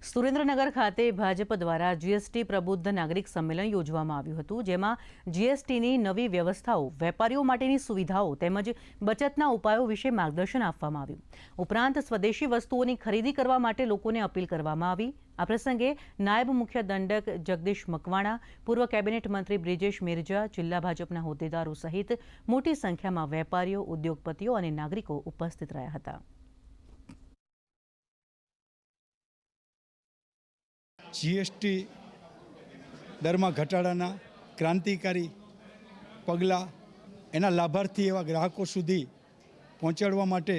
સુરેન્દ્રનગર ખાતે ભાજપ દ્વારા જીએસટી પ્રબુદ્ધ નાગરિક સંમેલન યોજવામાં આવ્યું હતું, જેમાં જીએસટીની નવી વ્યવસ્થાઓ, વેપારીઓ માટેની સુવિધાઓ તેમજ બચતના ઉપાયો વિશે માર્ગદર્શન આપવામાં આવ્યું. ઉપરાંત સ્વદેશી વસ્તુઓની ખરીદી કરવા માટે લોકોને અપીલ કરવામાં આવી. આ પ્રસંગે નાયબ મુખ્ય દંડક જગદીશ મકવાણા, પૂર્વ કેબિનેટ મંત્રી બ્રિજેશ મેરજા, જિલ્લા ભાજપના હોદ્દેદારો સહિત મોટી સંખ્યામાં વેપારીઓ, ઉદ્યોગપતિઓ અને નાગરિકો ઉપસ્થિત રહ્યા હતા. જીએસટી દરમાં ઘટાડાના ક્રાંતિકારી પગલાં એના લાભાર્થી એવા ગ્રાહકો સુધી પહોંચાડવા માટે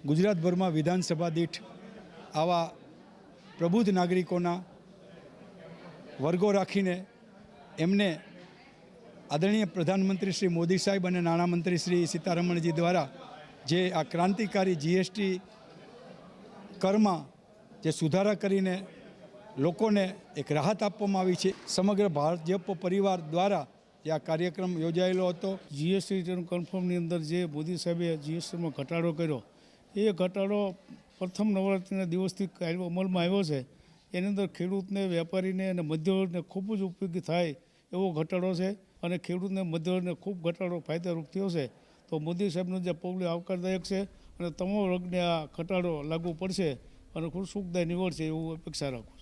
ગુજરાતભરમાં વિધાનસભા દીઠ આવા પ્રબુદ્ધ નાગરિકોના વર્ગો રાખીને એમને આદરણીય પ્રધાનમંત્રી શ્રી મોદી સાહેબ અને નાણામંત્રી શ્રી સીતારમણજી દ્વારા જે આ ક્રાંતિકારી જીએસટી કરમાં જે સુધારા કરીને લોકોને એક રાહત આપવામાં આવી છે. સમગ્ર ભાજપ પરિવાર દ્વારા જે આ કાર્યક્રમ યોજાયેલો હતો. જીએસટી રિટર્ન કન્ફર્મની અંદર જે મોદી સાહેબે જીએસટીમાં ઘટાડો કર્યો, એ ઘટાડો પ્રથમ નવરાત્રિના દિવસથી અમલમાં આવ્યો છે. એની અંદર ખેડૂતને, વેપારીને અને મધ્યવર્ગને ખૂબ જ ઉપયોગી થાય એવો ઘટાડો છે અને ખેડૂતને, મધ્યવર્ગને ખૂબ ઘટાડો ફાયદારૂપ થયો છે. તો મોદી સાહેબનું જે પગલું આવકારદાયક છે અને તમામ વર્ગને આ ઘટાડો લાગુ પડશે અને ખૂબ સુખદાયી નીવડશે એવું અપેક્ષા રાખું.